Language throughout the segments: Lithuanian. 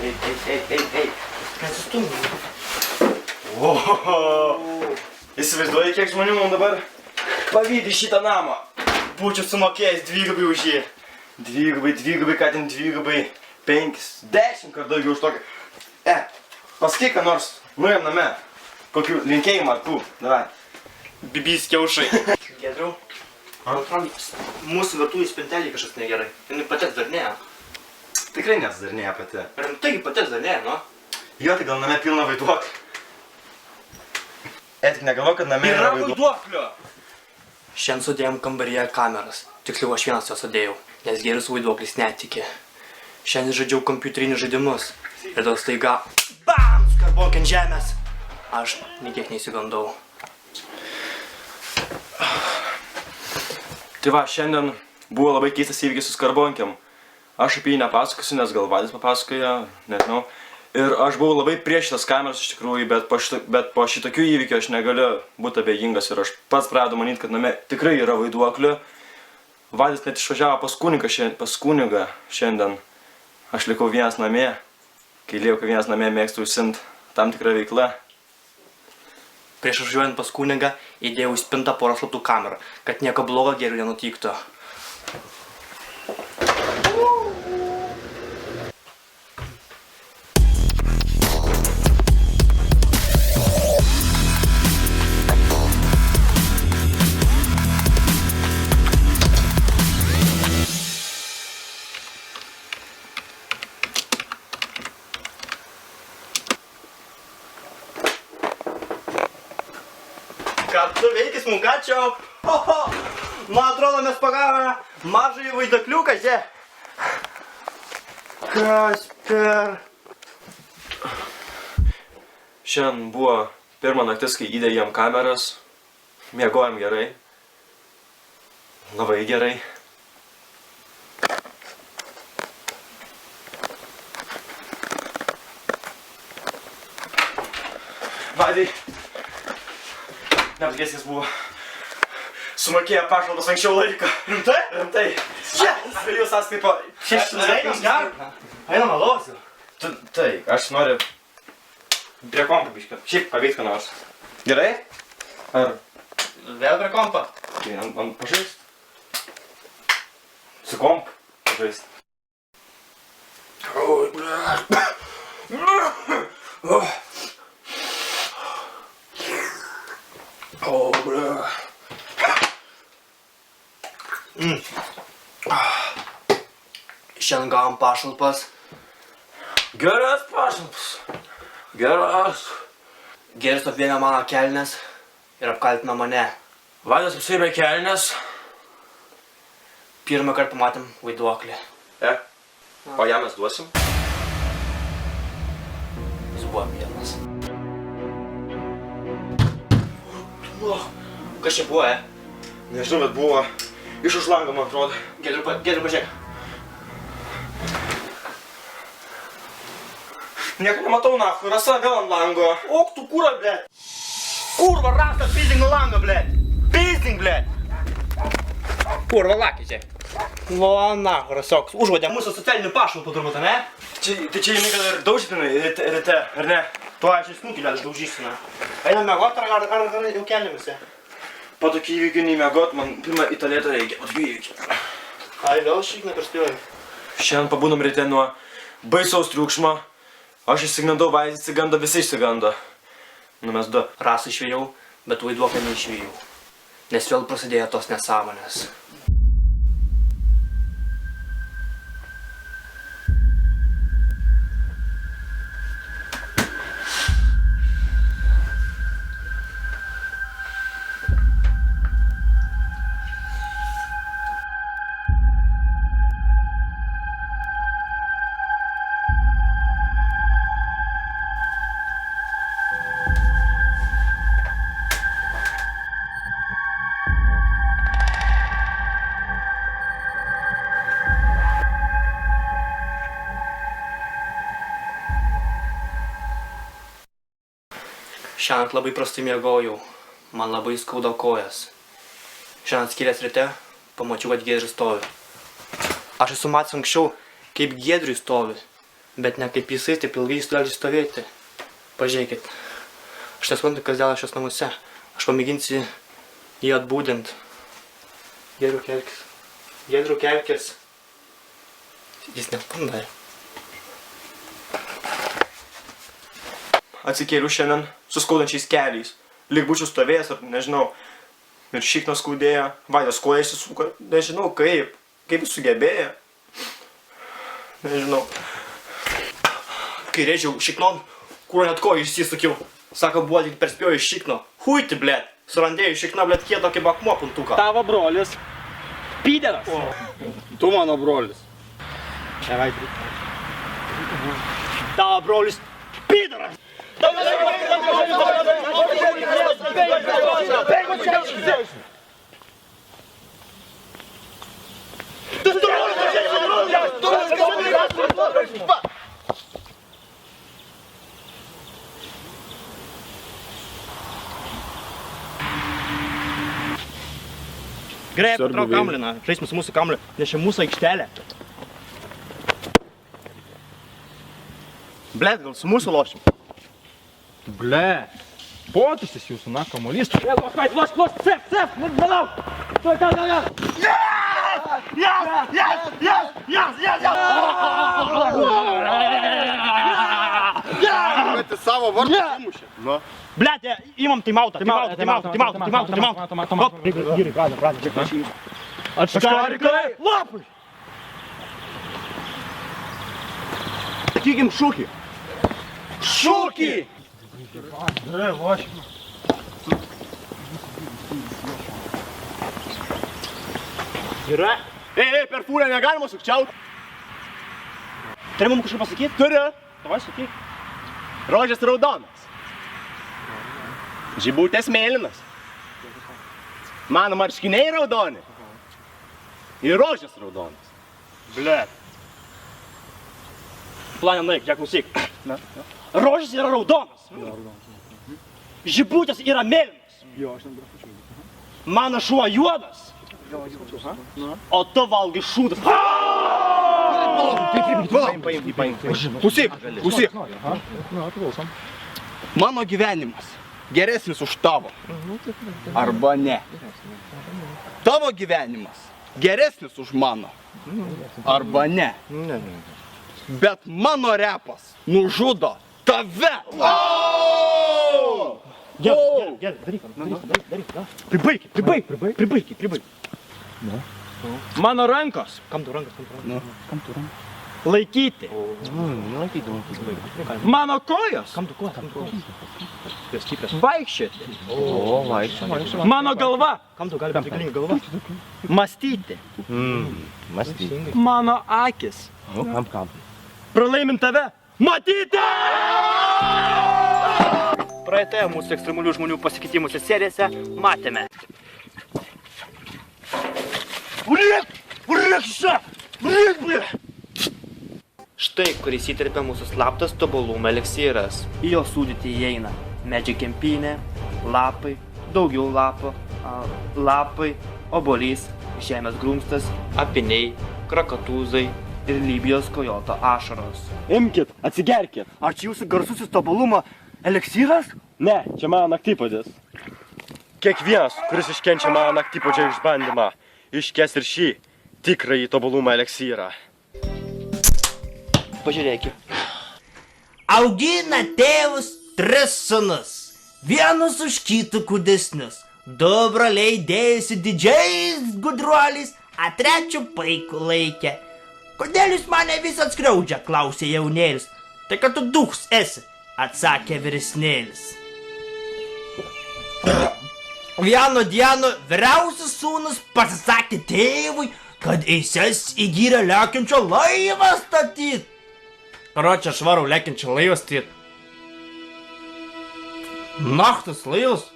Ei. Nesistumi. Oho. Įsivaizduoji, kiek žmonių mums dabar pavydi šitą namą. Būčiau sumokėjęs dvigubai už jį. Dvigubai, ką ten dvigubai. 5, 10 kartų daugiau už tokį. Pasakyk, ką nors, nuėjom name. Kokių linkėjimų ar tų. Davai. Bibys kiaušai. Giedriau. Mūsų virtuvės spintelį kažkas negerai. Jis pateks dar ne. Tikrai nesudarinėja pati. Rimtai pateks dar ne, nu? Jo, tai gal name pilna vaiduoklį. Tik negalvo, kad name yra vaiduoklio. Šiandien sudėjom kambaryje kameras. Tiksliau, aš vienas jos sudėjau, nes Giedrius vaiduoklis netikė. Šiandien žaidžiau kompiuterinius žaidimus. Ir tada staiga BAM! Skarbonk ant žemės. Aš niekiek neįsigandau. Tai va, šiandien buvo labai keistas įvykis su skarbonkiam. Aš apie jį nepasakosiu, nes gal Vadis papasakoja, nežinau. Ir aš buvau labai prieš šitas kameras iš tikrųjų, bet po šitokių įvykių aš negaliu būti abejingas ir aš pats pradėjau manyti, kad name tikrai yra vaiduoklių. Vadis net išvažiavo pas kunigą šiandien. Aš likau vienas namie. Kai lieku vienas namie, mėgstu užsiimti tam tikrą veiklą. Prieš važiuojant pas kunigą įdėjau į spintą porą slaptų kamerų, kad nieko blogo Giedriui nenutiktų. Ką tu veiki, smunkačiau? Oho! Man atrodo, mes pagavome mažąjį vaidakliuką, čia. Kas per... Šiandien buvo pirma naktis, kai įdėjom kameras. Miegojom gerai. Labai gerai. Vadai. Neaptikės, jis buvo sumokėję pašalpas anksčiau laiką. Rimtai? Rimtai. Yes! Jūs sąskaito 600 eurų. Einam alosiu. Tai, aš noriu prie kompo biškį. Šiaip paveikt ką nors. Gerai? Ar... Vėl prie kompo. Tai, ant pažaist? Su komp pažaist. Oi, ble. O, ble. Šiandien gavom pašalpas. Geras pašalpas. Geras. Giedrius apvėmė mano kelnes ir apkaltino mane. Vadas apsėmė kelnes. Pirmą kartą pamatėm vaiduoklį. O ją mes duosim? Jis buvo vienas. Kas čia buvo, Nežinau, bet buvo iš už lango, man atrodo. Giedriu, pažiūrėk. Nieko nematau, nahu, Rasa vėl ant lango. Ok, tu kūra, ble. Kurva, Rasa, pizding nuo lango, ble. Pizding, ble. Kurva, lakė čia. Nu, nahu, Rasioks, užvadė mūsų socialinių pašalpų turbūt, ne? Tai čia jinai gal ir daužytinai ryte, ar ne? Tu aš įsnukį gal daužysime. Einam mėgot, ar jau keliamės? Po tokį įvykių neįmėgot, man pirmą į tualetą reikia, po tokį įvykių. Ai, vėl šik neperspėjau. Šiandien pabūnam ryte nuo baisaus triukšmo. Aš išsigandau, Vaidis išsigando, visi išsigando. Nu mes du. Rasą išvėjau, bet vaiduoklę neišvėjau. Nes vėl prasidėjo tos nesąmonės. Šiandien labai prastai miegojau, man labai skauda kojas. Šiandien atskilęs ryte, pamačiau, kad Giedrius stovi. Aš esu matęs anksčiau, kaip Giedrius stovi, Bet ne kaip jisai, taip ilgai jis gali stovėti. Pažiūrėkit. Aš nesuprantu, kas dėl šios namuose. Aš pamėginsiu jį atbūdint. Giedriau, kelkis. Giedriau, kelkis. Jis nepanda. Atsikėliau šiandien su skaudančiais keliais. Lyg būčiau stovėjęs, ar nežinau. Ir šiknos skaudėjo. Vaidas koja įsisuko. Nežinau kaip. Kaip jis sugebėjo. Nežinau. Kai rėžiau šiknon, kur net koją išsisukiau. Sako, buvo tik perspėjo iš šikno. Huiti, blėt. Surandėjau šikną, blėt, kieto kaip akmuo puntuką. Tavo brolis. Pyderas. Tu mano brolis. Tavo brolis. Pyderas. Gerai, patrauk kamlį, na. Žaisim su mūsų kamliu, nes čia mūsų aikštelė. Blet, gal su mūsų lošim? Ble, potusis jūsų, na, kamuolys. Loš, cef, nelauk! Tuoj, gal! Bet į savo vartą įmušė. Nu. Blet, imam timautą. Gerai, pradėm. Atškarikai, lapai! Sakykim šūkį. Šūkį! Yra? Ei, per fūrę negalima sukčiauti. Turi mums kažką pasakyti? Turi. Davai, sakyk. Rožės raudonas. Žibutės mėlynas. Mano marškiniai raudoni. Ir rožės raudonas. Blet. Planė naik, žiūrėk, klausyk. Rožės yra raudonas. Žibutės yra mėlynas. Mano šuo juodas. O tu valgai šūdas. Klausyk. Mano gyvenimas geresnis už tavo. Arba ne. Tavo gyvenimas geresnis už mano. Arba ne. Bet mano repas nužudo tave. Gerai, daryk. Pribaik. Mano rankos. Kam tu rankas? Laikyti. Mano kojos. Kam tu kojos? Vaikščioti. Mano galva. Kam tu gali būti galva? Mąstyti. Mano akis. Pralaimint tave. Matyti! Praeitoje mūsų ekstremalių žmonių pasikeitimuose serijose matėme. Štai, kur įsiterpia mūsų slaptas tobulumo eleksyras. Į jo sudėtį įeina medžiai kempinė, lapai, daugiau lapai, obuolys, žemės grumstas, apiniai, krakatūzai ir Libijos kojoto ašaros. Imkit, atsigerkit. Ar čia jūsų garsusis tobulumo eleksyras? Ne, čia mano naktypadis. Kiekvienas, kuris iškenčia mano naktypadžio išbandymą, iškes ir šį tikrąjį tobulumo eliksyrą. Pažiūrėkit. Augina tėvus 3 sūnus, vienus už kitų kūdesnius. 2 broliai dėjosi didžiais gudruoliais, a 3 paikų laikė. Kodėl jūs mane vis atskriaudžia, klausė jaunėlis. Tai kad tu duchs esi, atsakė vyresnėlis. Vieno dieną vyriausias sūnus pasisakė tėvui, kad eisias į gyrę lekiančio laivą statyt. Karočią švarau lekiančio laivą statyt. Nachtas laivas,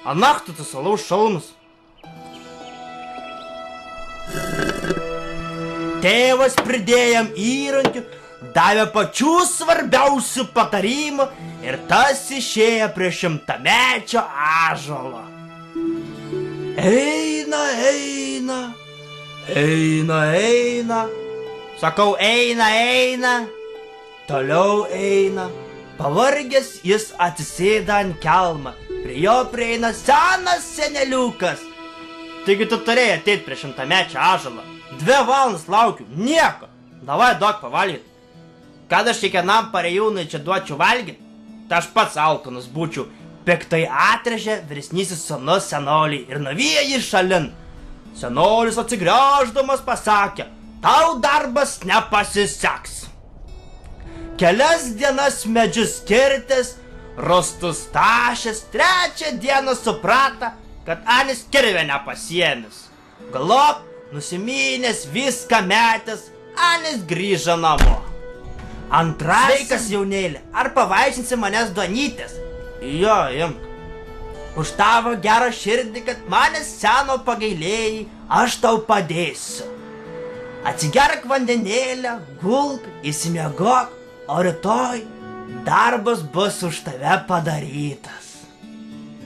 a nachtas tas alaus šalmas. Tėvas pridėjom įrankių, davė pačių svarbiausių patarimų ir tas išėjo prie 100-mečio ąžuolo. Eina. Sakau, eina. Toliau eina. Pavargęs jis atsisėda ant kelmą. Prie jo prieina senas seneliukas. Taigi tu turėjai ateit prie 100-mečio ąžuolą. 2 valandas laukiu, nieko. Davai duok pavalgyti. Kad aš kiekvienam pareigūnui čia duočiau valgyti, tai aš pats alkanas būčiau. Piktai atrėžė vyresnysis sūnus senolį ir nuvijo jį šalin. Senolis atsigręždamas pasakė, tau darbas nepasiseks. Kelias dienas medžius kirtęs, rostus tašęs, 3 dieną suprata, kad anis kirvę nepasiėmęs. Galop, nusimynęs viską metęs, anis grįžo namo. Antrasis. Sveikas jaunėlė, ar pavaišinsi manęs duonytės? Jo, imk. Už tavo gerą širdį, kad manęs seno pagailėjai, aš tau padėsiu. Atsigerk vandenėlę, gulk, įsimiegok, o rytoj darbas bus už tave padarytas.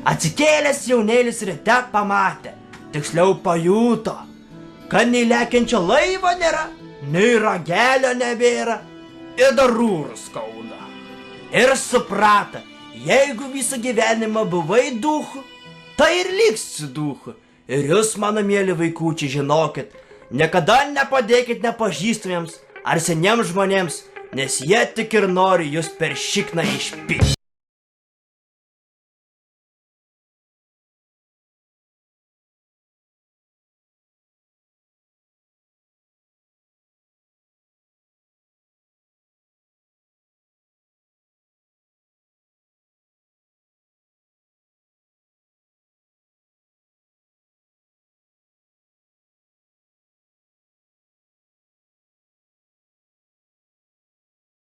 Atsikėlęs jaunėlis ryte pamatė, tiksliau pajuto, kad nei lekiančio laivo nėra, nei ragelio nebėra ir dar rūrų skauda. Ir suprato, jeigu visą gyvenimą buvai duchu, tai ir liksi duchu. Ir jūs, mano mėly vaikučiai, žinokit, niekada nepadėkit nepažįstamiems ar seniems žmonėms, nes jie tik ir nori jūs per šikną išpirkti.